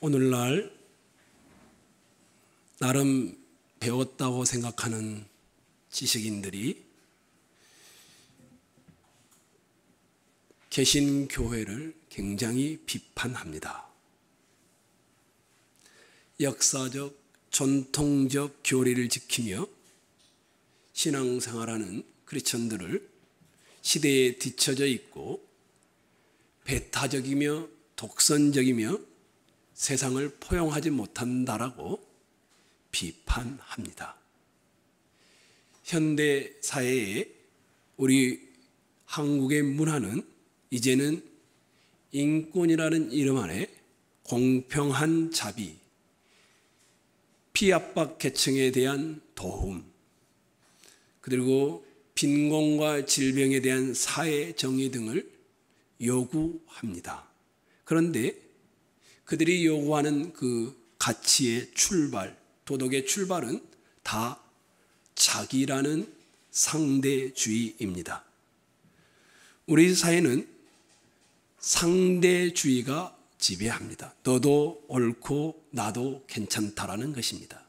오늘날 나름 배웠다고 생각하는 지식인들이 개신교회를 굉장히 비판합니다. 역사적, 전통적 교리를 지키며 신앙생활하는 크리스천들을 시대에 뒤처져 있고 배타적이며 독선적이며 세상을 포용하지 못한다라고 비판합니다. 현대 사회에 우리 한국의 문화는 이제는 인권이라는 이름 아래 공평한 자비, 피압박 계층에 대한 도움, 그리고 빈곤과 질병에 대한 사회 정의 등을 요구합니다. 그런데 그들이 요구하는 그 가치의 출발, 도덕의 출발은 다 자기라는 상대주의입니다. 우리 사회는 상대주의가 지배합니다. 너도 옳고 나도 괜찮다라는 것입니다.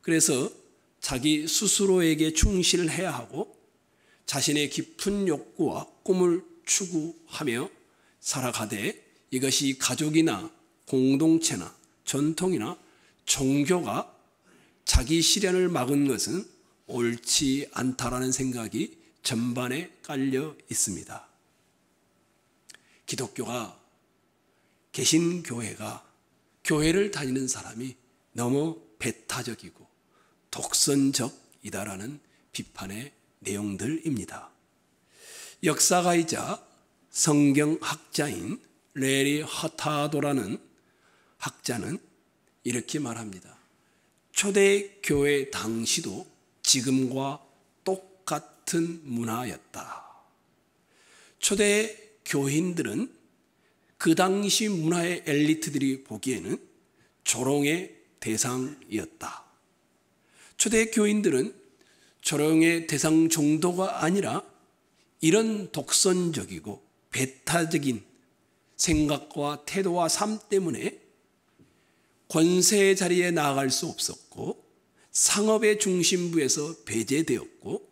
그래서 자기 스스로에게 충실해야 하고 자신의 깊은 욕구와 꿈을 추구하며 살아가되 이것이 가족이나 공동체나 전통이나 종교가 자기 실현을 막은 것은 옳지 않다라는 생각이 전반에 깔려 있습니다. 기독교가, 개신교회가, 교회를 다니는 사람이 너무 배타적이고 독선적이다라는 비판의 내용들입니다. 역사가이자 성경학자인 레리 허타도라는 학자는 이렇게 말합니다. 초대교회 당시도 지금과 똑같은 문화였다. 초대 교인들은 그 당시 문화의 엘리트들이 보기에는 조롱의 대상이었다. 초대 교인들은 조롱의 대상 정도가 아니라 이런 독선적이고 배타적인 생각과 태도와 삶 때문에 권세의 자리에 나아갈 수 없었고 상업의 중심부에서 배제되었고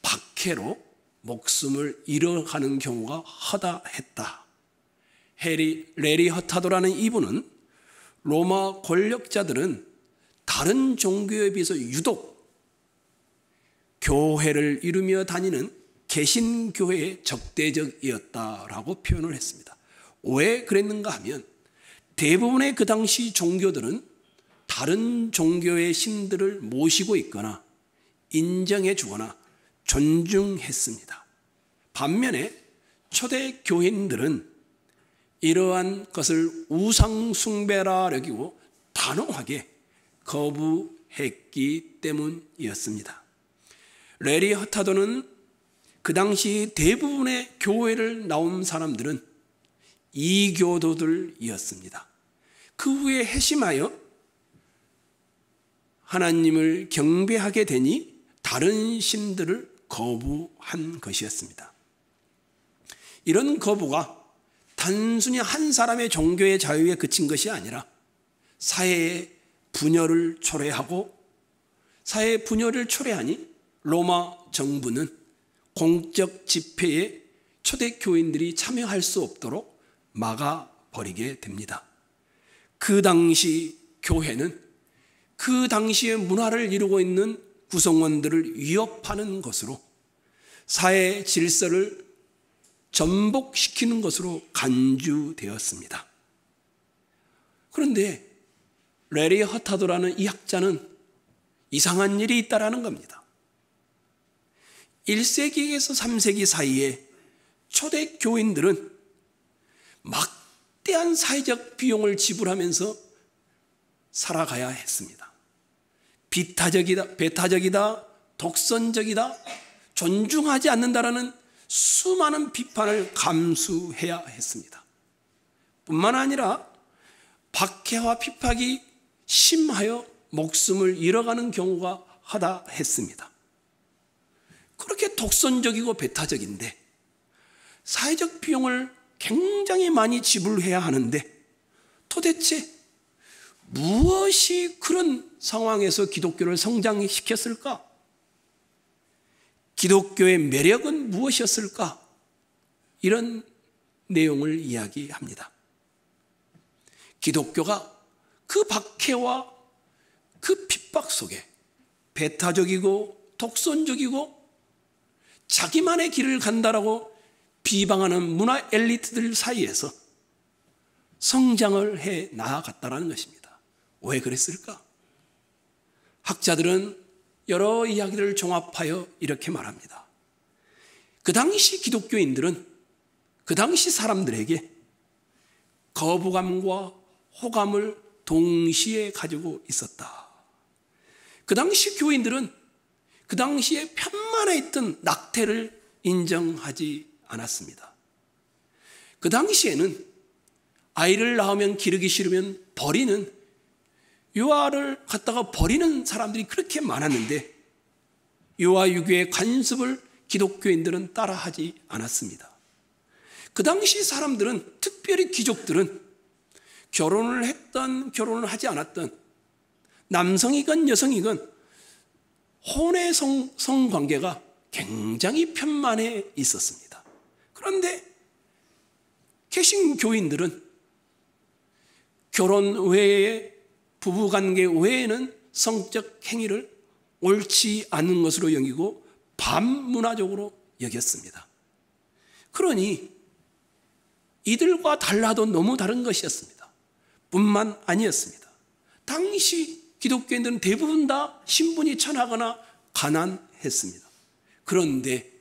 박해로 목숨을 잃어가는 경우가 허다했다. 레리 허타도라는 이분은 로마 권력자들은 다른 종교에 비해서 유독 교회를 이루며 다니는 개신교회에 적대적이었다라고 표현을 했습니다. 왜 그랬는가 하면 대부분의 그 당시 종교들은 다른 종교의 신들을 모시고 있거나 인정해 주거나 존중했습니다. 반면에 초대 교인들은 이러한 것을 우상숭배라 여기고 단호하게 거부했기 때문이었습니다. 레리 허타도는 그 당시 대부분의 교회를 나온 사람들은 이교도들이었습니다. 그 후에 회심하여 하나님을 경배하게 되니 다른 신들을 거부한 것이었습니다. 이런 거부가 단순히 한 사람의 종교의 자유에 그친 것이 아니라 사회의 분열을 초래하고 사회의 분열을 초래하니 로마 정부는 공적 집회에 초대 교인들이 참여할 수 없도록 막아버리게 됩니다. 그 당시 교회는 그 당시의 문화를 이루고 있는 구성원들을 위협하는 것으로 사회 질서를 전복시키는 것으로 간주되었습니다. 그런데 레리 허타도라는 이 학자는 이상한 일이 있다라는 겁니다. 1세기에서 3세기 사이에 초대 교인들은 막대한 사회적 비용을 지불하면서 살아가야 했습니다. 배타적이다, 독선적이다, 존중하지 않는다라는 수많은 비판을 감수해야 했습니다. 뿐만 아니라 박해와 핍박이 심하여 목숨을 잃어가는 경우가 허다했습니다. 그렇게 독선적이고 배타적인데 사회적 비용을 굉장히 많이 지불해야 하는데 도대체 무엇이 그런 상황에서 기독교를 성장시켰을까? 기독교의 매력은 무엇이었을까? 이런 내용을 이야기합니다. 기독교가 그 박해와 그 핍박 속에 배타적이고 독선적이고 자기만의 길을 간다라고 비방하는 문화 엘리트들 사이에서 성장을 해 나아갔다는 것입니다. 왜 그랬을까? 학자들은 여러 이야기를 종합하여 이렇게 말합니다. 그 당시 기독교인들은 그 당시 사람들에게 거부감과 호감을 동시에 가지고 있었다. 그 당시 교인들은 그 당시에 편만에 있던 낙태를 인정하지 않았습니다. 그 당시에는 아이를 낳으면 기르기 싫으면 버리는, 유아를 갖다가 버리는 사람들이 그렇게 많았는데 유아 유교의 관습을 기독교인들은 따라하지 않았습니다. 그 당시 사람들은, 특별히 귀족들은 결혼을 했던 결혼을 하지 않았던 남성이건 여성이건 혼의 성관계가 굉장히 편만해 있었습니다. 그런데 개신교인들은 결혼 외에, 부부관계 외에는 성적 행위를 옳지 않은 것으로 여기고 반문화적으로 여겼습니다. 그러니 이들과 달라도 너무 다른 것이었습니다. 뿐만 아니었습니다. 당시 기독교인들은 대부분 다 신분이 천하거나 가난했습니다. 그런데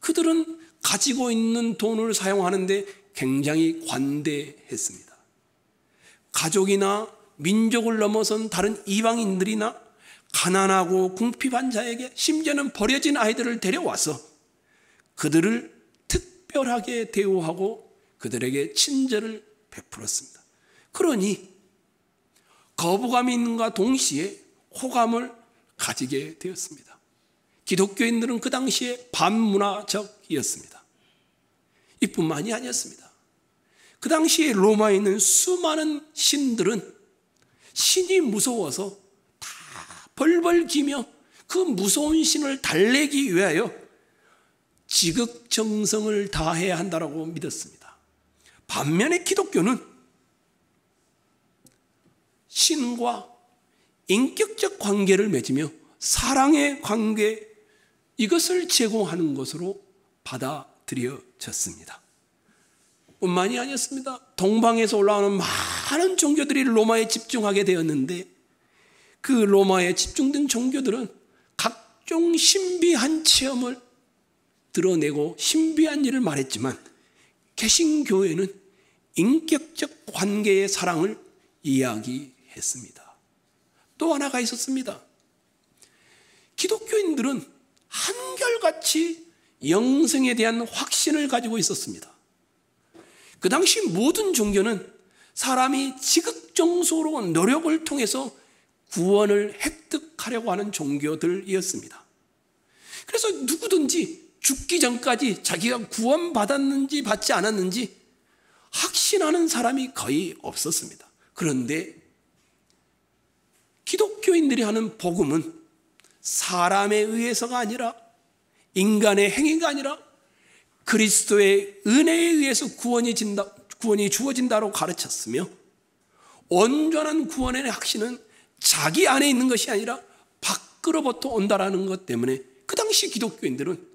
그들은 가지고 있는 돈을 사용하는데 굉장히 관대했습니다. 가족이나 민족을 넘어선 다른 이방인들이나 가난하고 궁핍한 자에게, 심지어는 버려진 아이들을 데려와서 그들을 특별하게 대우하고 그들에게 친절을 베풀었습니다. 그러니 거부감이 있는가 동시에 호감을 가지게 되었습니다. 기독교인들은 그 당시에 반문화적이었습니다. 이뿐만이 아니었습니다. 그 당시에 로마에 있는 수많은 신들은 신이 무서워서 다 벌벌 기며 그 무서운 신을 달래기 위하여 지극정성을 다해야 한다고 믿었습니다. 반면에 기독교는 신과 인격적 관계를 맺으며 사랑의 관계, 이것을 제공하는 것으로 받아들여졌습니다. 뿐만이 아니었습니다. 동방에서 올라오는 많은 종교들이 로마에 집중하게 되었는데 그 로마에 집중된 종교들은 각종 신비한 체험을 드러내고 신비한 일을 말했지만 개신교회는 인격적 관계의 사랑을 이야기했습니다. 또 하나가 있었습니다. 기독교인들은 한결같이 영생에 대한 확신을 가지고 있었습니다. 그 당시 모든 종교는 사람이 지극정성으로 노력을 통해서 구원을 획득하려고 하는 종교들이었습니다. 그래서 누구든지 죽기 전까지 자기가 구원받았는지 받지 않았는지 확신하는 사람이 거의 없었습니다. 그런데 기독교인들이 하는 복음은 사람에 의해서가 아니라, 인간의 행위가 아니라 그리스도의 은혜에 의해서 구원이 주어진다고 가르쳤으며, 온전한 구원의 확신은 자기 안에 있는 것이 아니라 밖으로부터 온다라는 것 때문에 그 당시 기독교인들은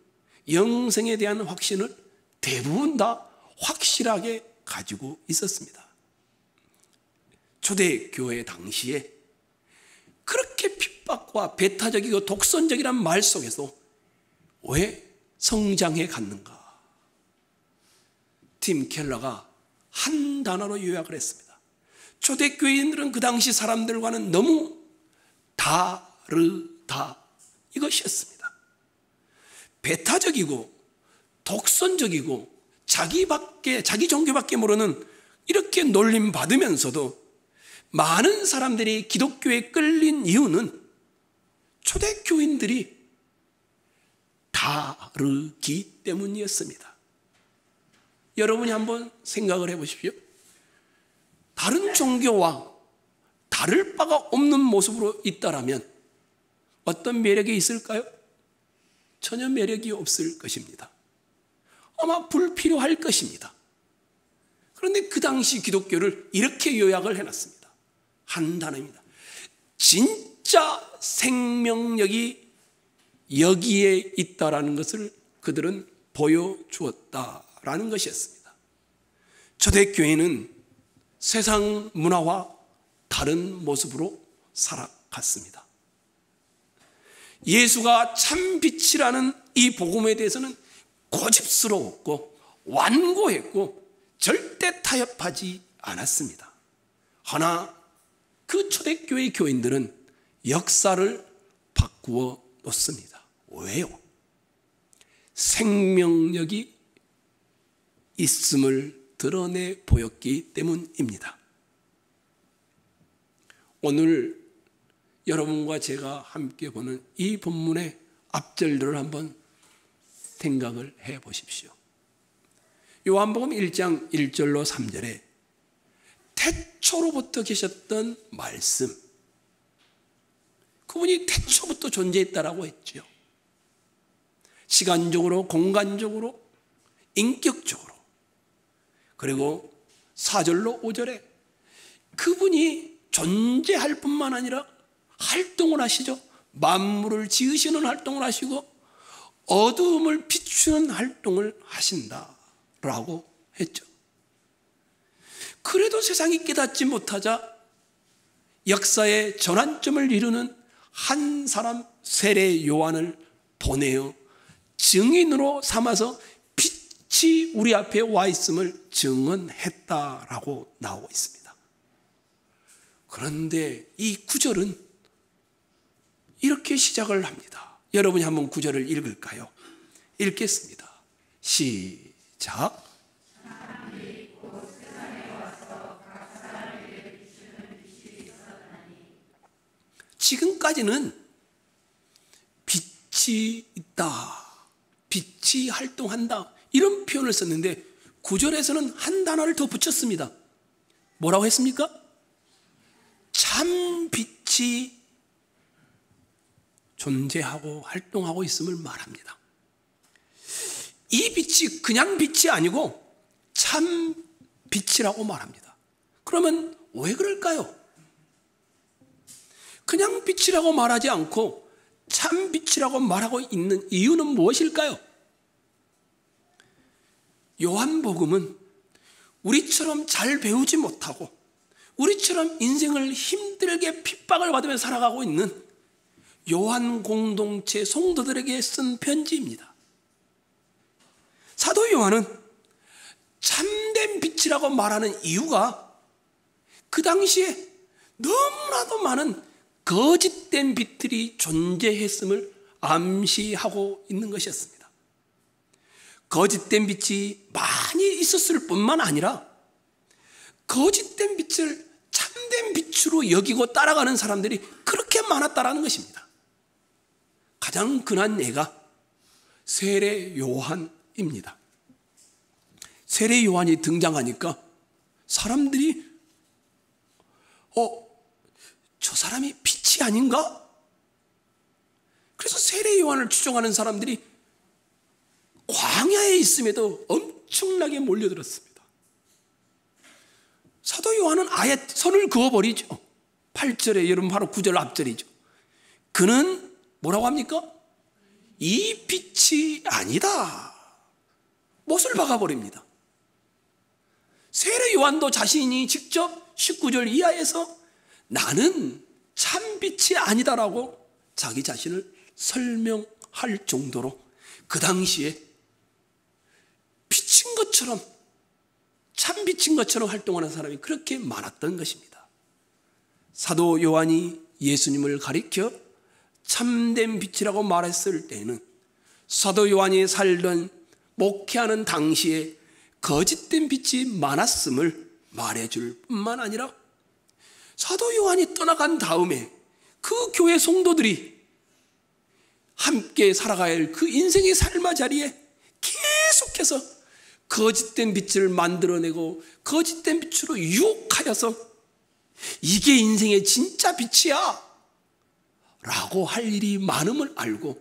영생에 대한 확신을 대부분 다 확실하게 가지고 있었습니다. 초대교회 당시에 그렇게 핍박과 배타적이고 독선적이란 말 속에서 왜 성장해 갔는가? 팀 켈러가 한 단어로 요약을 했습니다. 초대교인들은 그 당시 사람들과는 너무 다르다, 이것이었습니다. 배타적이고 독선적이고 자기 종교밖에 모르는 이렇게 놀림 받으면서도 많은 사람들이 기독교에 끌린 이유는 초대교인들이 다르기 때문이었습니다. 여러분이 한번 생각을 해보십시오. 다른 종교와 다를 바가 없는 모습으로 있다라면 어떤 매력이 있을까요? 전혀 매력이 없을 것입니다. 아마 불필요할 것입니다. 그런데 그 당시 기독교를 이렇게 요약을 해놨습니다. 한 단어입니다. 진짜 생명력이 여기에 있다라는 것을 그들은 보여주었다라는 것이었습니다. 초대교회는 세상 문화와 다른 모습으로 살아갔습니다. 예수가 참 빛이라는 이 복음에 대해서는 고집스러웠고 완고했고 절대 타협하지 않았습니다. 허나 그 초대교회 교인들은 역사를 바꾸어 놓습니다. 왜요? 생명력이 있음을 드러내 보였기 때문입니다. 오늘 여러분과 제가 함께 보는 이 본문의 앞절들을 한번 생각을 해 보십시오. 요한복음 1장 1절로 3절에 태초로부터 계셨던 말씀, 그분이 태초부터 존재했다라고 했죠. 시간적으로, 공간적으로, 인격적으로. 그리고 4절로 5절에 그분이 존재할 뿐만 아니라 활동을 하시죠. 만물을 지으시는 활동을 하시고 어두움을 비추는 활동을 하신다라고 했죠. 그래도 세상이 깨닫지 못하자 역사의 전환점을 이루는 한 사람 세례 요한을 보내어 증인으로 삼아서 빛이 우리 앞에 와 있음을 증언했다라고 나오고 있습니다. 그런데 이 구절은 이렇게 시작을 합니다. 여러분이 한번 구절을 읽을까요? 읽겠습니다. 시작. 지금까지는 빛이 있다, 빛이 활동한다 이런 표현을 썼는데 9절에서는 한 단어를 더 붙였습니다. 뭐라고 했습니까? 참 빛이 존재하고 활동하고 있음을 말합니다. 이 빛이 그냥 빛이 아니고 참 빛이라고 말합니다. 그러면 왜 그럴까요? 그냥 빛이라고 말하지 않고 참 빛이라고 말하고 있는 이유는 무엇일까요? 요한복음은 우리처럼 잘 배우지 못하고 우리처럼 인생을 힘들게 핍박을 받으며 살아가고 있는 요한 공동체 성도들에게 쓴 편지입니다. 사도 요한은 참된 빛이라고 말하는 이유가 그 당시에 너무나도 많은 거짓된 빛들이 존재했음을 암시하고 있는 것이었습니다. 거짓된 빛이 많이 있었을 뿐만 아니라 거짓된 빛을 참된 빛으로 여기고 따라가는 사람들이 그렇게 많았다라는 것입니다. 가장 흔한 예가 세례 요한입니다. 세례 요한이 등장하니까 사람들이 저 사람이 빛이 아닌가? 그래서 세례 요한을 추종하는 사람들이 광야에 있음에도 엄청나게 몰려들었습니다. 사도 요한은 아예 선을 그어버리죠. 8절에 여러분 바로 9절 앞절이죠. 그는 뭐라고 합니까? 이 빛이 아니다. 못을 박아버립니다. 세례 요한도 자신이 직접 19절 이하에서 나는 참빛이 아니다라고 자기 자신을 설명할 정도로 그 당시에 빛인 것처럼 참빛인 것처럼 활동하는 사람이 그렇게 많았던 것입니다. 사도 요한이 예수님을 가리켜 참된 빛이라고 말했을 때는 사도 요한이 살던 목회하는 당시에 거짓된 빛이 많았음을 말해줄 뿐만 아니라 사도 요한이 떠나간 다음에 그 교회 성도들이 함께 살아가야 할 그 인생의 삶의 자리에 계속해서 거짓된 빛을 만들어내고 거짓된 빛으로 유혹하여서 이게 인생의 진짜 빛이야 라고 할 일이 많음을 알고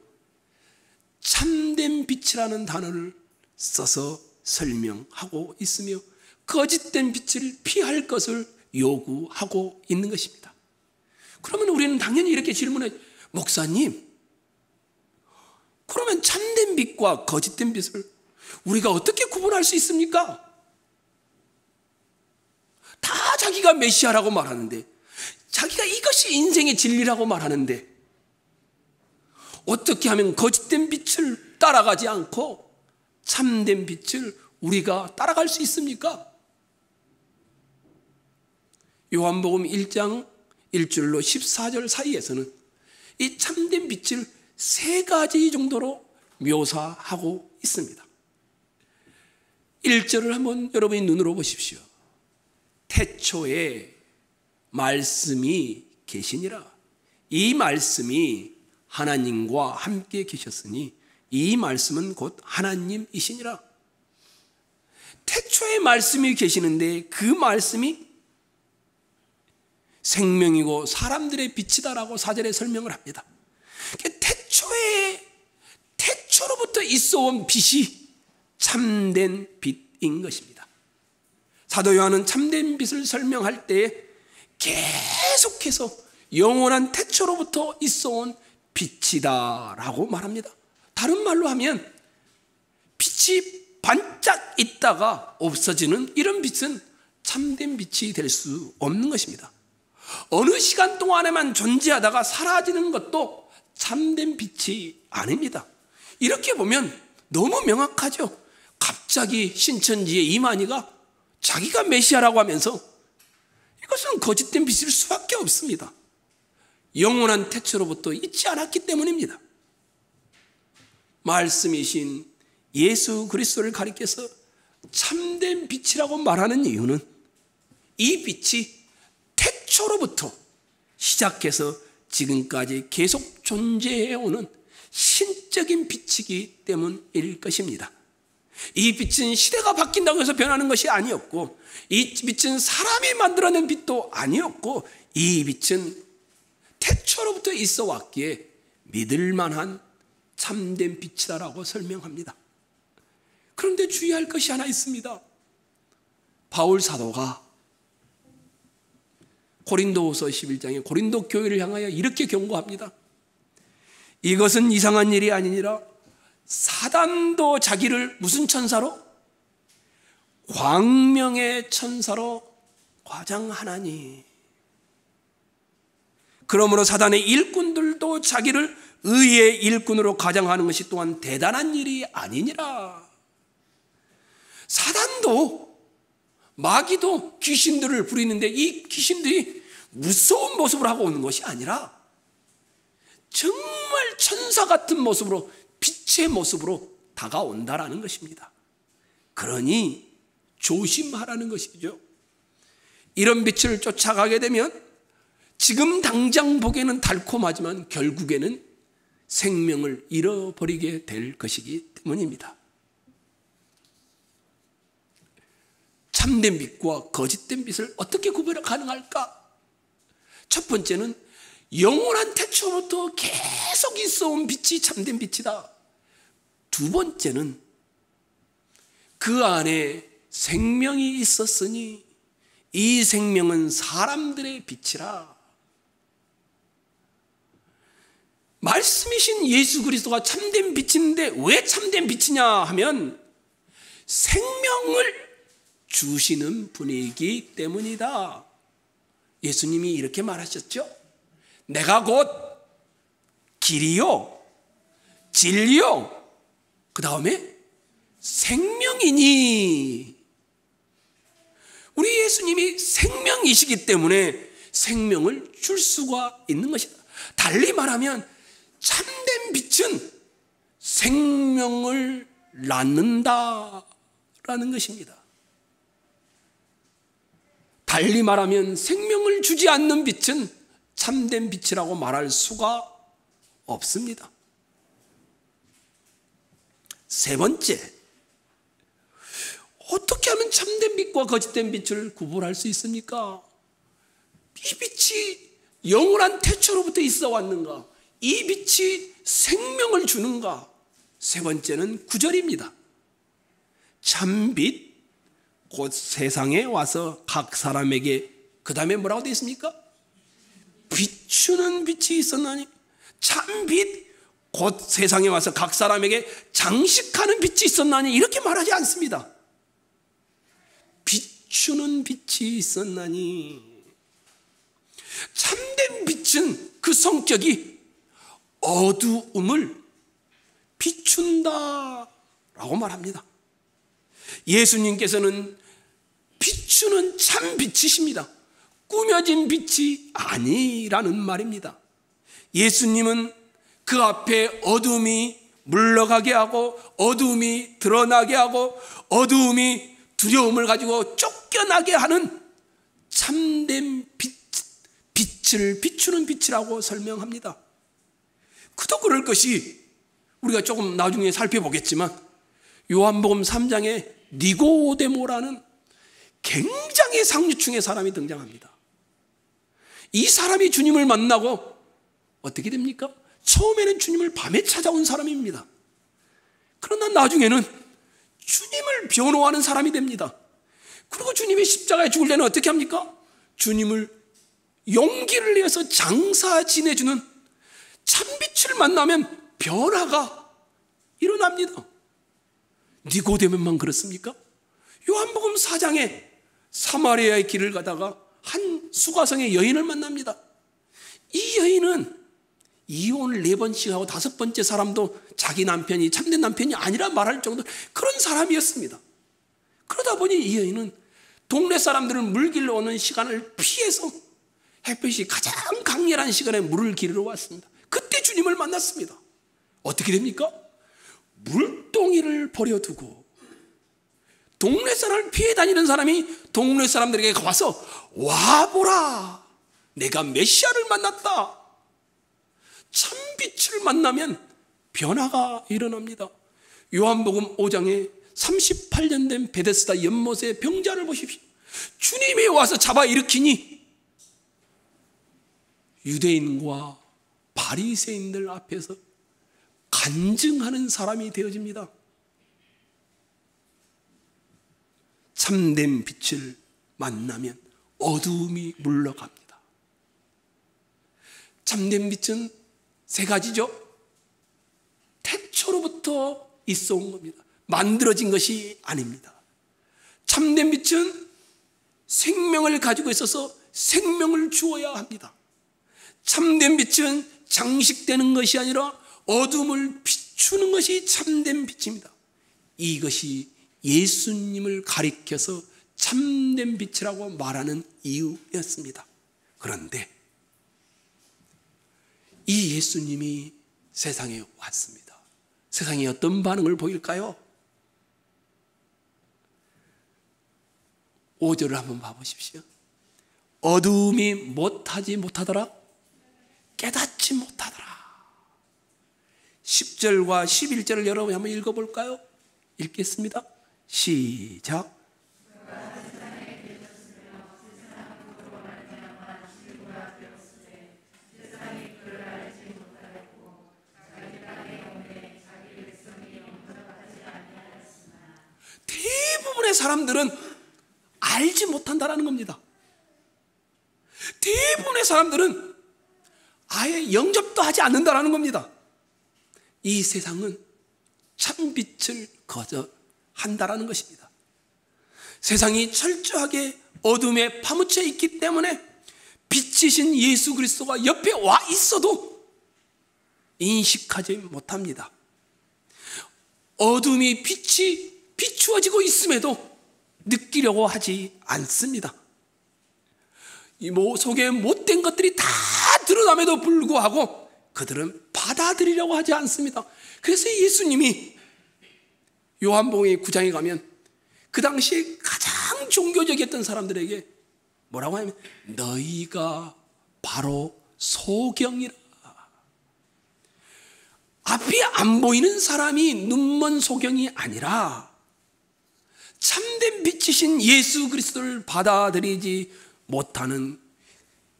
참된 빛이라는 단어를 써서 설명하고 있으며 거짓된 빛을 피할 것을 요구하고 있는 것입니다. 그러면 우리는 당연히 이렇게 질문해, 목사님, 그러면 참된 빛과 거짓된 빛을 우리가 어떻게 구분할 수 있습니까? 다 자기가 메시아라고 말하는데, 자기가 이것이 인생의 진리라고 말하는데, 어떻게 하면 거짓된 빛을 따라가지 않고 참된 빛을 우리가 따라갈 수 있습니까? 요한복음 1장 1절로 14절 사이에서는 이 참된 빛을 3가지 정도로 묘사하고 있습니다. 1절을 한번 여러분이 눈으로 보십시오. 태초에 말씀이 계시니라. 이 말씀이 하나님과 함께 계셨으니 이 말씀은 곧 하나님이시니라. 태초에 말씀이 계시는데 그 말씀이 생명이고 사람들의 빛이다라고 4절에 설명을 합니다. 태초로부터 있어온 빛이 참된 빛인 것입니다. 사도 요한은 참된 빛을 설명할 때 계속해서 영원한 태초로부터 있어온 빛이다라고 말합니다. 다른 말로 하면 빛이 반짝 있다가 없어지는 이런 빛은 참된 빛이 될 수 없는 것입니다. 어느 시간 동안에만 존재하다가 사라지는 것도 참된 빛이 아닙니다. 이렇게 보면 너무 명확하죠. 갑자기 신천지의 이만희가 자기가 메시아라고 하면서 이것은 거짓된 빛일 수밖에 없습니다. 영원한 태초로부터 있지 않았기 때문입니다. 말씀이신 예수 그리스도를 가리켜서 참된 빛이라고 말하는 이유는 이 빛이 태초로부터 시작해서 지금까지 계속 존재해오는 신적인 빛이기 때문일 것입니다. 이 빛은 시대가 바뀐다고 해서 변하는 것이 아니었고, 이 빛은 사람이 만들어낸 빛도 아니었고, 이 빛은 태초로부터 있어 왔기에 믿을 만한 참된 빛이다라고 설명합니다. 그런데 주의할 것이 하나 있습니다. 바울 사도가 고린도후서 11장에 고린도 교회를 향하여 이렇게 경고합니다. 이것은 이상한 일이 아니니라. 사단도 자기를 무슨 천사로? 광명의 천사로 과장하나니. 그러므로 사단의 일꾼들도 자기를 의의 일꾼으로 과장하는 것이 또한 대단한 일이 아니니라. 사단도, 마귀도 귀신들을 부리는데 이 귀신들이 무서운 모습을 하고 오는 것이 아니라 정말 천사 같은 모습으로, 빛의 모습으로 다가온다라는 것입니다. 그러니 조심하라는 것이죠. 이런 빛을 쫓아가게 되면 지금 당장 보기에는 달콤하지만 결국에는 생명을 잃어버리게 될 것이기 때문입니다. 참된 빛과 거짓된 빛을 어떻게 구별 가능할까? 첫 번째는 영원한 태초부터 계속 있어온 빛이 참된 빛이다. 두 번째는 그 안에 생명이 있었으니 이 생명은 사람들의 빛이라. 말씀이신 예수 그리스도가 참된 빛인데 왜 참된 빛이냐 하면 생명을 주시는 분이기 때문이다. 예수님이 이렇게 말하셨죠. 내가 곧 길이요 진리요 그 다음에 생명이니. 우리 예수님이 생명이시기 때문에 생명을 줄 수가 있는 것이다. 달리 말하면 참된 빛은 생명을 낳는다라는 것입니다. 달리 말하면 생명을 주지 않는 빛은 참된 빛이라고 말할 수가 없습니다. 세 번째, 어떻게 하면 참된 빛과 거짓된 빛을 구분할 수 있습니까? 이 빛이 영원한 태초로부터 있어 왔는가? 이 빛이 생명을 주는가? 세 번째는 9절입니다. 참빛 곧 세상에 와서 각 사람에게, 그 다음에 뭐라고 되어 있습니까? 비추는 빛이 있었나니, 참빛 곧 세상에 와서 각 사람에게 장식하는 빛이 있었나니, 이렇게 말하지 않습니다. 비추는 빛이 있었나니, 참된 빛은 그 성격이 어두움을 비춘다 라고 말합니다. 예수님께서는 비추는 참 빛이십니다. 꾸며진 빛이 아니라는 말입니다. 예수님은 그 앞에 어두움이 물러가게 하고, 어두움이 드러나게 하고, 어두움이 두려움을 가지고 쫓겨나게 하는 참된 빛을 비추는 빛이라고 설명합니다. 그도 그럴 것이, 우리가 조금 나중에 살펴보겠지만 요한복음 3장에 니고데모라는 굉장히 상류층의 사람이 등장합니다. 이 사람이 주님을 만나고 어떻게 됩니까? 처음에는 주님을 밤에 찾아온 사람입니다. 그러나 나중에는 주님을 변호하는 사람이 됩니다. 그리고 주님이 십자가에 죽을 때는 어떻게 합니까? 주님을 용기를 내어서 장사 지내주는 참빛을 만나면 변화가 일어납니다. 니고데모만 그렇습니까? 요한복음 4장에 사마리아의 길을 가다가 한 수가성의 여인을 만납니다. 이 여인은 이혼을 4번씩 하고 5번째 사람도 자기 남편이 참된 남편이 아니라 말할 정도 그런 사람이었습니다. 그러다 보니 이 여인은 동네 사람들은 물 길러 오는 시간을 피해서 햇볕이 가장 강렬한 시간에 물을 기르러 왔습니다. 그때 주님을 만났습니다. 어떻게 됩니까? 물동이를 버려두고 동네 사람을 피해 다니는 사람이 동네 사람들에게 와서 와보라, 내가 메시아를 만났다. 참빛을 만나면 변화가 일어납니다. 요한복음 5장에 38년 된 베데스다 연못의 병자를 보십시오. 주님이 와서 잡아 일으키니 유대인과 바리새인들 앞에서 간증하는 사람이 되어집니다. 참된 빛을 만나면 어두움이 물러갑니다. 참된 빛은 세 가지죠. 태초로부터 있어 온 겁니다. 만들어진 것이 아닙니다. 참된 빛은 생명을 가지고 있어서 생명을 주어야 합니다. 참된 빛은 장식되는 것이 아니라 어둠을 비추는 것이 참된 빛입니다. 이것이 예수님을 가리켜서 참된 빛이라고 말하는 이유였습니다. 그런데 이 예수님이 세상에 왔습니다. 세상에 어떤 반응을 보일까요? 5절을 한번 봐보십시오. 어두움이 못하지 못하더라, 깨닫지 못하더라. 10절과 11절을 여러분이 한번 읽어볼까요? 읽겠습니다. 시작. 대부분의 사람들은 알지 못한다라는 겁니다. 대부분의 사람들은 아예 영접도 하지 않는다라는 겁니다. 이 세상은 참빛을 거절한다라는 것입니다. 세상이 철저하게 어둠에 파묻혀 있기 때문에 빛이신 예수 그리스도가 옆에 와 있어도 인식하지 못합니다. 어둠이 빛이 비추어지고 있음에도 느끼려고 하지 않습니다. 이 속에 못된 것들이 다 드러남에도 불구하고 그들은 받아들이려고 하지 않습니다. 그래서 예수님이 요한복음 9장에 가면 그 당시에 가장 종교적이었던 사람들에게 뭐라고 하냐면 너희가 바로 소경이라. 앞이 안 보이는 사람이 눈먼 소경이 아니라 참된 빛이신 예수 그리스도를 받아들이지 못하는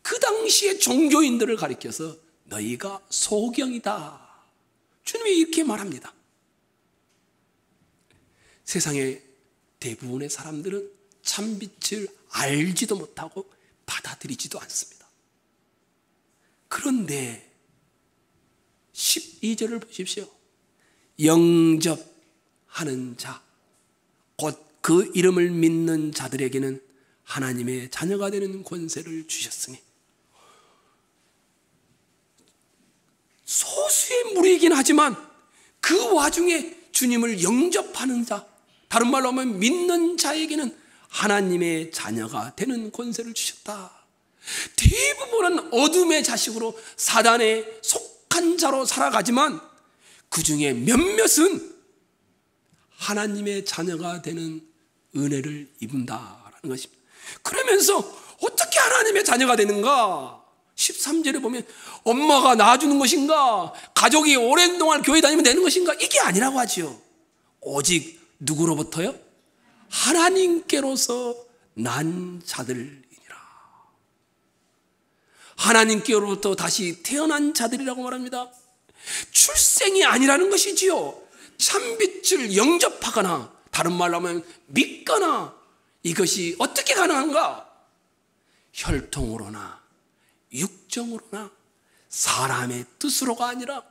그 당시의 종교인들을 가리켜서 너희가 소경이다. 주님이 이렇게 말합니다. 세상의 대부분의 사람들은 참빛을 알지도 못하고 받아들이지도 않습니다. 그런데 12절을 보십시오. 영접하는 자, 곧 그 이름을 믿는 자들에게는 하나님의 자녀가 되는 권세를 주셨으니, 소수의 무리이긴 하지만 그 와중에 주님을 영접하는 자, 다른 말로 하면 믿는 자에게는 하나님의 자녀가 되는 권세를 주셨다. 대부분은 어둠의 자식으로 사단에 속한 자로 살아가지만 그 중에 몇몇은 하나님의 자녀가 되는 은혜를 입는다라는 것입니다. 그러면서 어떻게 하나님의 자녀가 되는가? 13절에 보면 엄마가 낳아주는 것인가? 가족이 오랜 동안 교회 다니면 되는 것인가? 이게 아니라고 하지요. 오직 누구로부터요? 하나님께로서 난 자들이니라. 하나님께로부터 다시 태어난 자들이라고 말합니다. 출생이 아니라는 것이지요. 참빛을 영접하거나, 다른 말로 하면 믿거나, 이것이 어떻게 가능한가? 혈통으로나 육정으로나 사람의 뜻으로가 아니라,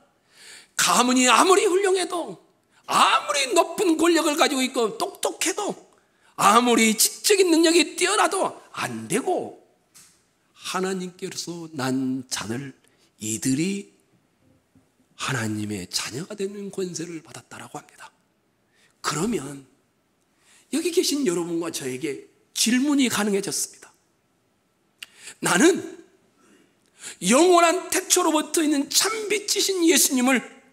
가문이 아무리 훌륭해도, 아무리 높은 권력을 가지고 있고 똑똑해도, 아무리 지적인 능력이 뛰어나도 안 되고, 하나님께서 난 자들, 이들이 하나님의 자녀가 되는 권세를 받았다라고 합니다. 그러면 여기 계신 여러분과 저에게 질문이 가능해졌습니다. 나는 영원한 태초로부터 있는 참빛이신 예수님을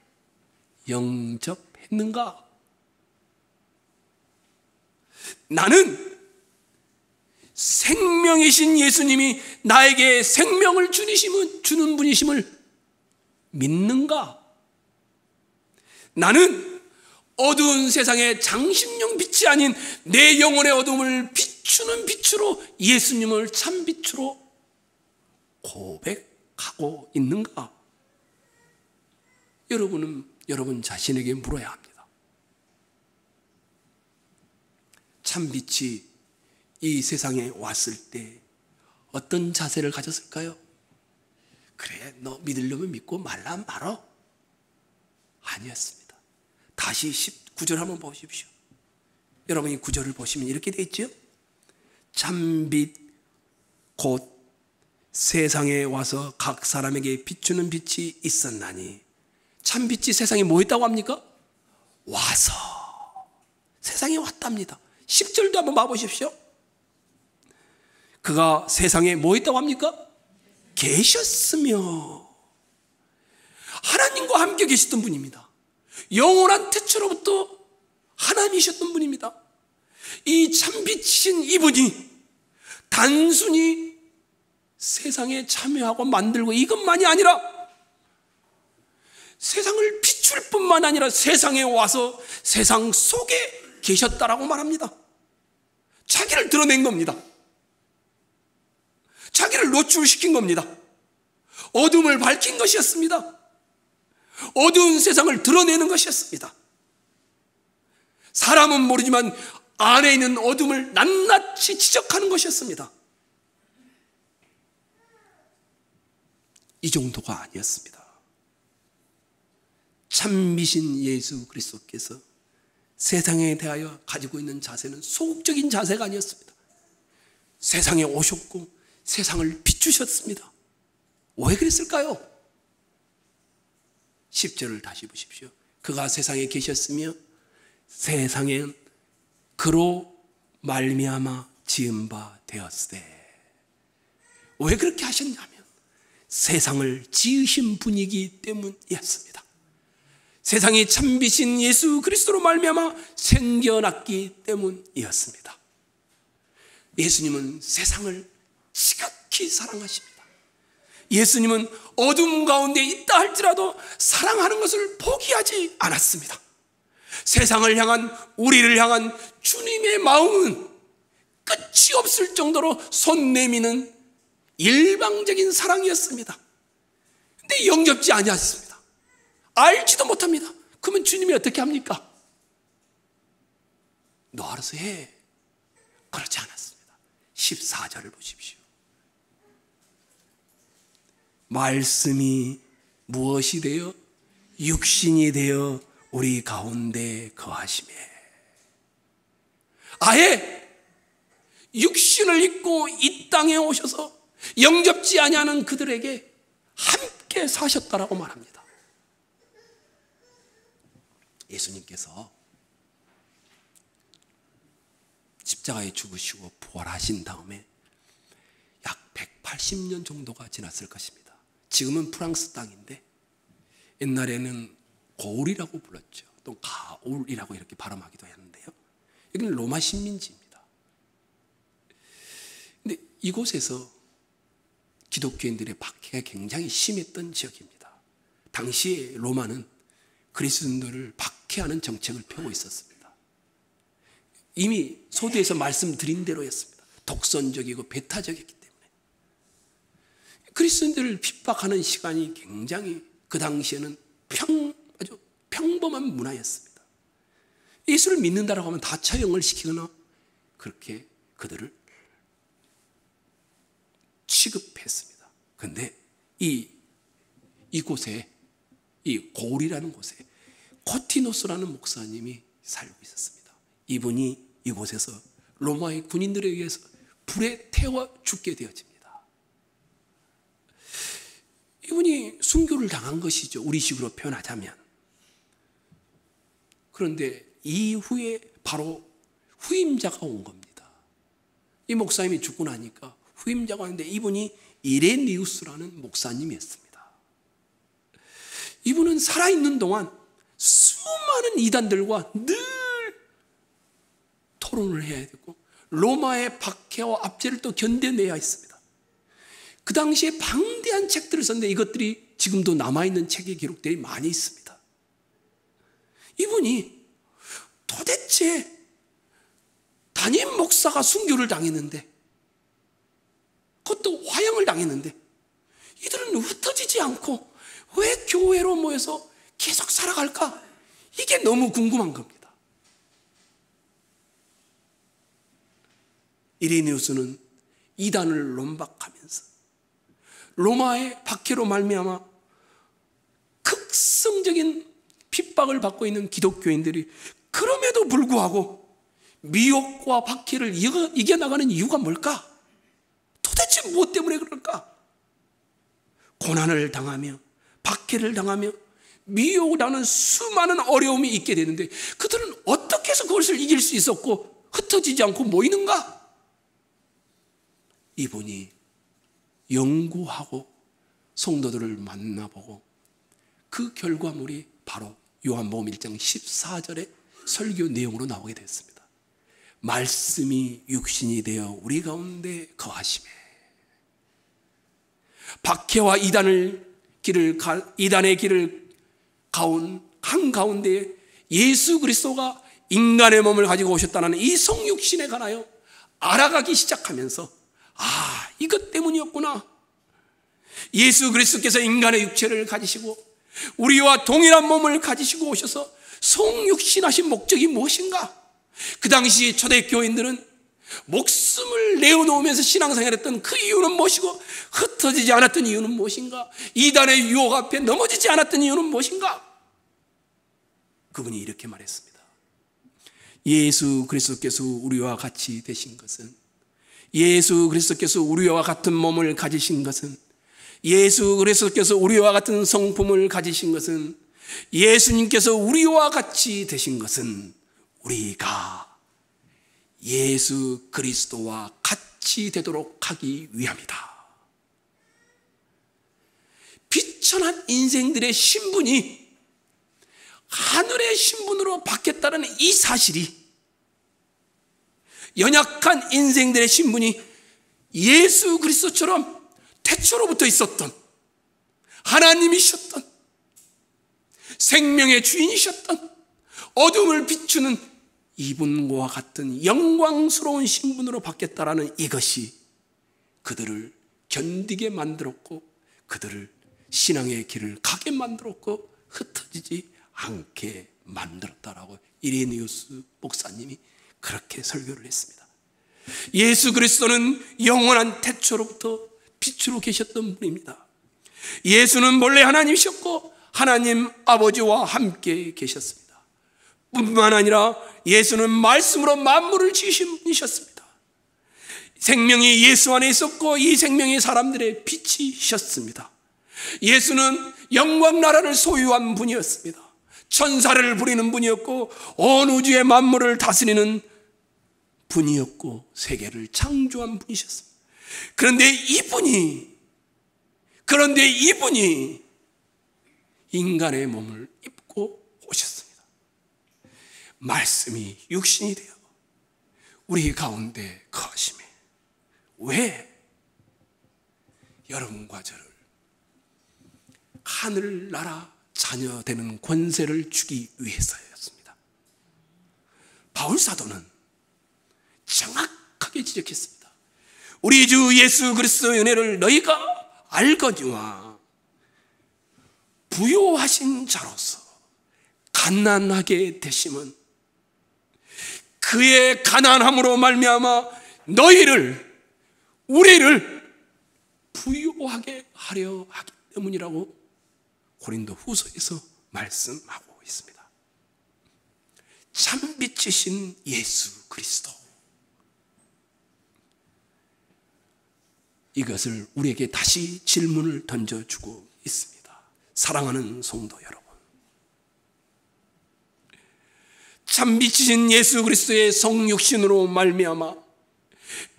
영접했는가? 나는 생명이신 예수님이 나에게 생명을 주는 분이심을 믿는가? 나는 어두운 세상의 장신용 빛이 아닌 내 영혼의 어둠을 비추는 빛으로, 예수님을 참빛으로 고백하고 있는가? 여러분은 여러분 자신에게 물어야 합니다. 참빛이 이 세상에 왔을 때 어떤 자세를 가졌을까요? 그래, 너 믿으려면 믿고 말라 말어. 아니었습니다. 다시 19절 한번 보십시오. 여러분이 9절을 보시면 이렇게 되어 있죠. 참빛 곧 세상에 와서 각 사람에게 비추는 빛이 있었나니. 참빛이 세상에 뭐 있다고 합니까? 와서 세상에 왔답니다. 10절도 한번 봐보십시오. 그가 세상에 뭐 있다고 합니까? 계셨으며, 하나님과 함께 계셨던 분입니다. 영원한 태초로부터 하나님이셨던 분입니다. 이 참빛이신 이분이 단순히 세상에 참여하고 만들고 이것만이 아니라 세상을 비출 뿐만 아니라 세상에 와서 세상 속에 계셨다라고 말합니다. 자기를 드러낸 겁니다. 자기를 노출시킨 겁니다. 어둠을 밝힌 것이었습니다. 어두운 세상을 드러내는 것이었습니다. 사람은 모르지만 안에 있는 어둠을 낱낱이 지적하는 것이었습니다. 이 정도가 아니었습니다. 참미신 예수 그리스도께서 세상에 대하여 가지고 있는 자세는 소극적인 자세가 아니었습니다. 세상에 오셨고 세상을 비추셨습니다. 왜 그랬을까요? 10절을 다시 보십시오. 그가 세상에 계셨으며 세상엔 그로 말미암아 지은 바 되었으되. 왜 그렇게 하셨냐면 세상을 지으신 분이기 때문이었습니다. 세상이 참빛인 예수 그리스도로 말미암아 생겨났기 때문이었습니다. 예수님은 세상을 지극히 사랑하십니다. 예수님은 어둠 가운데 있다 할지라도 사랑하는 것을 포기하지 않았습니다. 세상을 향한, 우리를 향한 주님의 마음은 끝이 없을 정도로 손 내미는 일방적인 사랑이었습니다. 근데 영접지 아니었습니다. 알지도 못합니다. 그러면 주님이 어떻게 합니까? 너 알아서 해. 그렇지 않았습니다. 14절을 보십시오. 말씀이 무엇이 되어 육신이 되어 우리 가운데 거하시매. 아예 육신을 입고 이 땅에 오셔서 영접지 아니하는 그들에게 함께 사셨다라고 말합니다. 예수님께서 십자가에 죽으시고 부활하신 다음에 약 180년 정도가 지났을 것입니다. 지금은 프랑스 땅인데 옛날에는 고울이라고 불렀죠. 또 가울이라고 이렇게 발음하기도 했는데요. 여기는 로마 식민지입니다. 근데 이곳에서 기독교인들의 박해가 굉장히 심했던 지역입니다. 당시에 로마는 그리스도인들을 박해하는 정책을 펴고 있었습니다. 이미 소두에서 말씀드린 대로였습니다. 독선적이고 배타적이었기 때문에 그리스도인들을 핍박하는 시간이 굉장히 그 당시에는 아주 평범한 문화였습니다. 예수를 믿는다라고 하면 다 처형을 시키거나 그렇게 그들을 취급했습니다. 그런데 이곳에, 이 고울이라는 곳에 코티노스라는 목사님이 살고 있었습니다. 이분이 이곳에서 로마의 군인들에 의해서 불에 태워 죽게 되어집니다. 이분이 순교를 당한 것이죠. 우리식으로 표현하자면. 그런데 이후에 바로 후임자가 온 겁니다. 이 목사님이 죽고 나니까 후임자가 왔는데 이분이 이레니우스라는 목사님이었습니다. 이분은 살아있는 동안 수많은 이단들과 늘 토론을 해야 되고 로마의 박해와 압제를 또 견뎌내야 했습니다. 그 당시에 방대한 책들을 썼는데 이것들이 지금도 남아있는 책의 기록들이 많이 있습니다. 이분이 도대체 담임 목사가 순교를 당했는데 그것도 화형을 당했는데 이들은 흩어지지 않고 왜 교회로 모여서 계속 살아갈까? 이게 너무 궁금한 겁니다. 이레니우스는 이단을 논박하면서 로마의 박해로 말미암아 극성적인 핍박을 받고 있는 기독교인들이 그럼에도 불구하고 미혹과 박해를 이겨나가는 이유가 뭘까? 도대체 무엇 때문에 그럴까? 고난을 당하며 박해를 당하며 미혹을 당하는 수많은 어려움이 있게 되는데 그들은 어떻게 해서 그것을 이길 수 있었고 흩어지지 않고 모이는가? 이분이 연구하고 성도들을 만나보고 그 결과물이 바로 요한복음 1장 14절의 설교 내용으로 나오게 됐습니다. 말씀이 육신이 되어 우리 가운데 거하시매. 박해와 이단의 길을 가운 한가운데에 예수 그리스도가 인간의 몸을 가지고 오셨다는 이 성육신에 관하여 알아가기 시작하면서 이것 때문이었구나. 예수 그리스도께서 인간의 육체를 가지시고 우리와 동일한 몸을 가지시고 오셔서 성육신하신 목적이 무엇인가? 그 당시 초대교인들은 목숨을 내어놓으면서 신앙생활했던 그 이유는 무엇이고 흩어지지 않았던 이유는 무엇인가? 이단의 유혹 앞에 넘어지지 않았던 이유는 무엇인가? 그분이 이렇게 말했습니다. 예수 그리스도께서 우리와 같이 되신 것은, 예수 그리스도께서 우리와 같은 몸을 가지신 것은, 예수 그리스도께서 우리와 같은 성품을 가지신 것은, 예수님께서 우리와 같이 되신 것은 우리가 예수 그리스도와 같이 되도록 하기 위함이다. 비천한 인생들의 신분이 하늘의 신분으로 바뀌었다는 이 사실이, 연약한 인생들의 신분이 예수 그리스도처럼 태초로부터 있었던 하나님이셨던 생명의 주인이셨던 어둠을 비추는 이분과 같은 영광스러운 신분으로 바뀌었다라는 이것이 그들을 견디게 만들었고 그들을 신앙의 길을 가게 만들었고 흩어지지 않게 만들었다라고 이레니우스 목사님이 그렇게 설교를 했습니다. 예수 그리스도는 영원한 태초로부터 빛으로 계셨던 분입니다. 예수는 본래 하나님이셨고 하나님 아버지와 함께 계셨습니다. 뿐만 아니라 예수는 말씀으로 만물을 지으신 분이셨습니다. 생명이 예수 안에 있었고 이 생명이 사람들의 빛이셨습니다. 예수는 영광 나라를 소유한 분이었습니다. 천사를 부리는 분이었고 온 우주의 만물을 다스리는 분이었고 세계를 창조한 분이셨습니다. 그런데 이분이 인간의 몸을 입고 오셨습니다. 말씀이 육신이 되어 우리 가운데 거하심에 왜 여러분과 저를 하늘나라 자녀 되는 권세를 주기 위해서였습니다. 바울사도는 정확하게 지적했습니다. 우리 주 예수 그리스도의 은혜를 너희가 알거니와 부요하신 자로서 가난하게 되심은 그의 가난함으로 말미암아 우리를 부요하게 하려 하기 때문이라고 고린도 후서에서 말씀하고 있습니다. 참빛이신 예수 그리스도, 이것을 우리에게 다시 질문을 던져주고 있습니다. 사랑하는 성도 여러분, 참빛이신 예수 그리스도의 성육신으로 말미암아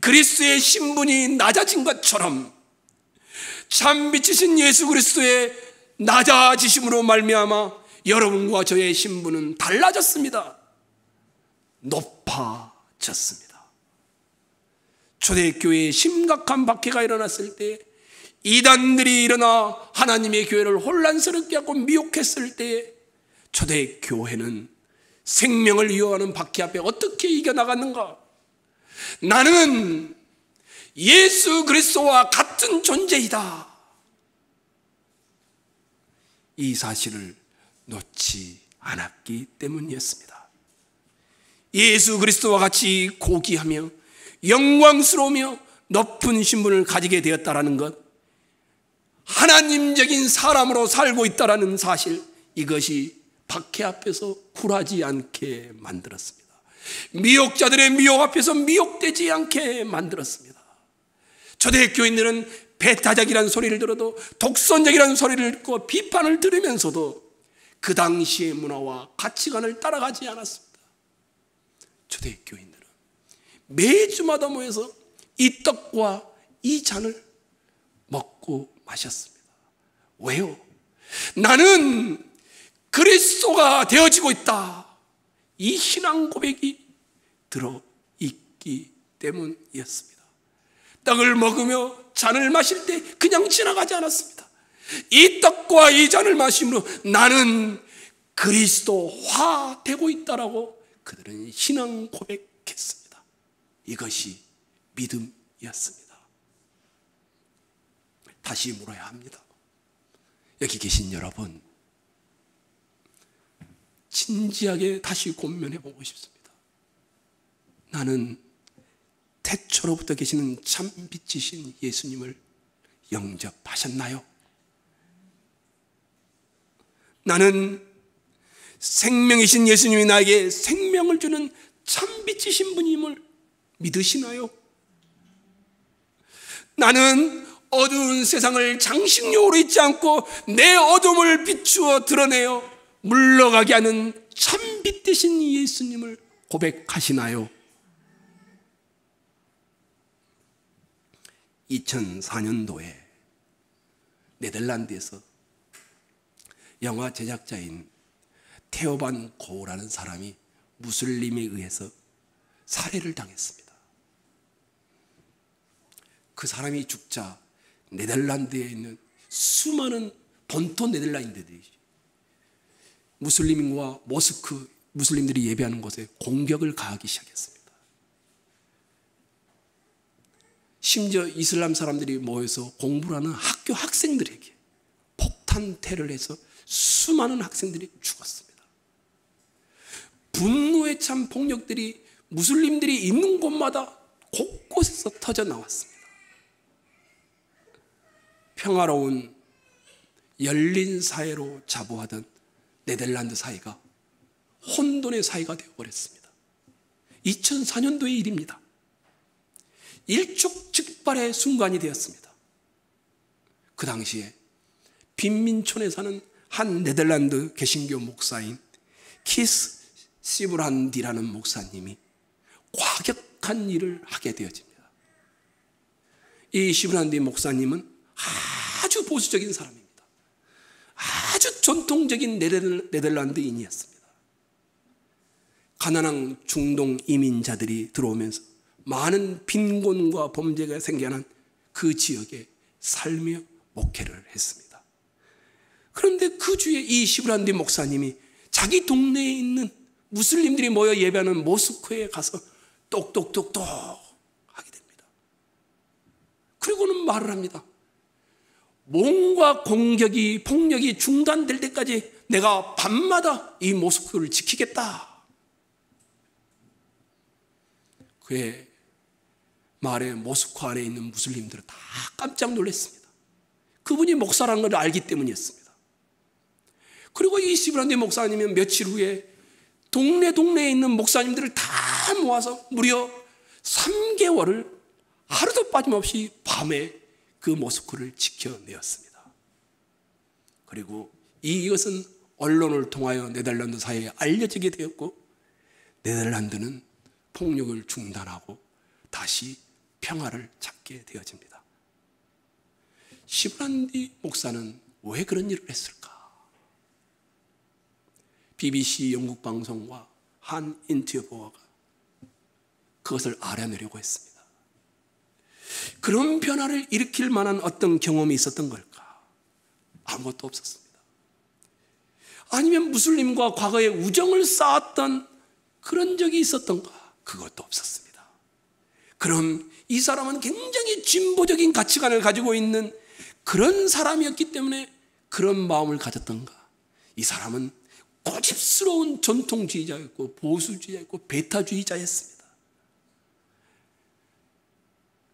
그리스도의 신분이 낮아진 것처럼 참빛이신 예수 그리스도의 낮아지심으로 말미암아 여러분과 저의 신분은 달라졌습니다. 높아졌습니다. 초대교회에 심각한 박해가 일어났을 때 이단들이 일어나 하나님의 교회를 혼란스럽게 하고 미혹했을 때 초대교회는 생명을 이어가는 박해 앞에 어떻게 이겨나갔는가? 나는 예수 그리스도와 같은 존재이다. 이 사실을 놓지 않았기 때문이었습니다. 예수 그리스도와 같이 고귀하며 영광스러우며 높은 신분을 가지게 되었다라는 것, 하나님적인 사람으로 살고 있다라는 사실, 이것이 박해 앞에서 굴하지 않게 만들었습니다. 미혹자들의 미혹 앞에서 미혹되지 않게 만들었습니다. 초대교인들은 배타적이라는 소리를 들어도, 독선적이라는 소리를 듣고 비판을 들으면서도 그 당시의 문화와 가치관을 따라가지 않았습니다. 초대교인들은 매주마다 모여서 이 떡과 이 잔을 먹고 마셨습니다. 왜요? 나는 그리스도가 되어지고 있다. 이 신앙 고백이 들어있기 때문이었습니다. 떡을 먹으며 잔을 마실 때 그냥 지나가지 않았습니다. 이 떡과 이 잔을 마심으로 나는 그리스도화 되고 있다라고 그들은 신앙 고백했습니다. 이것이 믿음이었습니다. 다시 물어야 합니다. 여기 계신 여러분, 진지하게 다시 고민해 보고 싶습니다. 나는 태초로부터 계시는 참빛이신 예수님을 영접하셨나요? 나는 생명이신 예수님이 나에게 생명을 주는 참빛이신 분임을 믿으시나요? 나는 어두운 세상을 장식용으로 잊지 않고 내 어둠을 비추어 드러내어 물러가게 하는 참빛 되신 예수님을 고백하시나요? 2004년도에 네덜란드에서 영화 제작자인 테오 반 고우라는 사람이 무슬림에 의해서 살해를 당했습니다. 그 사람이 죽자 네덜란드에 있는 수많은 본토 네덜란드들이 무슬림과 모스크 무슬림들이 예배하는 곳에 공격을 가하기 시작했습니다. 심지어 이슬람 사람들이 모여서 공부를 하는 학교 학생들에게 폭탄 테러를 해서 수많은 학생들이 죽었습니다. 분노에 찬 폭력들이 무슬림들이 있는 곳마다 곳곳에서 터져 나왔습니다. 평화로운 열린 사회로 자부하던 네덜란드 사회가 혼돈의 사회가 되어버렸습니다. 2004년도의 일입니다. 일촉즉발의 순간이 되었습니다. 그 당시에 빈민촌에 사는 한 네덜란드 개신교 목사인 키스 시브란디라는 목사님이 과격한 일을 하게 되어집니다. 이 시브란디 목사님은 아주 보수적인 사람입니다. 아주 전통적인 네덜란드인이었습니다. 가난한 중동 이민자들이 들어오면서 많은 빈곤과 범죄가 생겨난 그 지역에 살며 목회를 했습니다. 그런데 그 주에 이 시브란디 목사님이 자기 동네에 있는 무슬림들이 모여 예배하는 모스크에 가서 똑똑똑똑 하게 됩니다. 그리고는 말을 합니다. 뭔가 공격이, 폭력이 중단될 때까지 내가 밤마다 이 모스크를 지키겠다. 그의 말에 모스크 안에 있는 무슬림들은 다 깜짝 놀랐습니다. 그분이 목사라는 걸 알기 때문이었습니다. 그리고 이 시브란디 목사님은 며칠 후에 동네에 있는 목사님들을 다 모아서 무려 3개월을 하루도 빠짐없이 밤에 그 모스크를 지켜내었습니다. 그리고 이것은 언론을 통하여 네덜란드 사회에 알려지게 되었고, 네덜란드는 폭력을 중단하고 다시 평화를 찾게 되어집니다. 시브란디 목사는 왜 그런 일을 했을까? BBC 영국 방송과 한 인터뷰어가 그것을 알아내려고 했습니다. 그런 변화를 일으킬 만한 어떤 경험이 있었던 걸까? 아무것도 없었습니다. 아니면 무슬림과 과거에 우정을 쌓았던 그런 적이 있었던가? 그것도 없었습니다. 그럼 이 사람은 굉장히 진보적인 가치관을 가지고 있는 그런 사람이었기 때문에 그런 마음을 가졌던가? 이 사람은 고집스러운 전통주의자였고 보수주의자였고 배타주의자였습니다.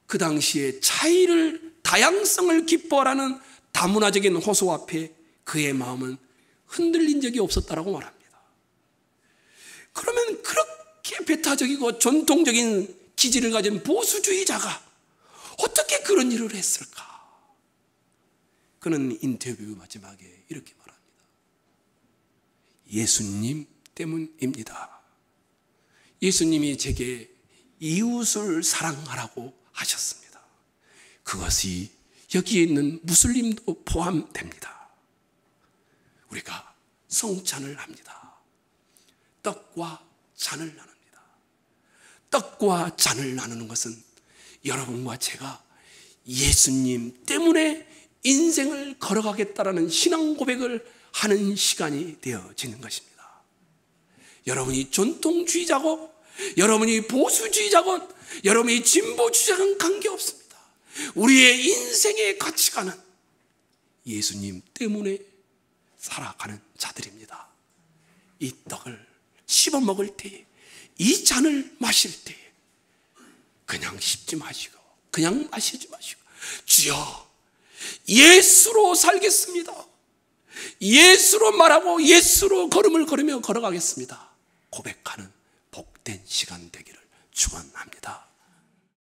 그 당시에 차이를, 다양성을 기뻐하라는 다문화적인 호소 앞에 그의 마음은 흔들린 적이 없었다라고 말합니다. 그러면 그렇게 배타적이고 전통적인 기질을 가진 보수주의자가 어떻게 그런 일을 했을까? 그는 인터뷰 마지막에 이렇게 말합니다. 예수님 때문입니다. 예수님이 제게 이웃을 사랑하라고 하셨습니다. 그것이 여기에 있는 무슬림도 포함됩니다. 우리가 성찬을 합니다. 떡과 잔을 나눕니다. 떡과 잔을 나누는 것은 여러분과 제가 예수님 때문에 인생을 걸어가겠다라는 신앙 고백을 하는 시간이 되어지는 것입니다. 여러분이 전통주의자고 여러분이 보수주의자건 여러분이 진보주의자건 관계없습니다. 우리의 인생의 가치관은 예수님 때문에 살아가는 자들입니다. 이 떡을 씹어 먹을 때에, 이 잔을 마실 때에 그냥 씹지 마시고 그냥 마시지 마시고 주여 예수로 살겠습니다. 예수로 말하고 예수로 걸음을 걸으며 걸어가겠습니다. 고백하는 복된 시간 되기를 축원합니다.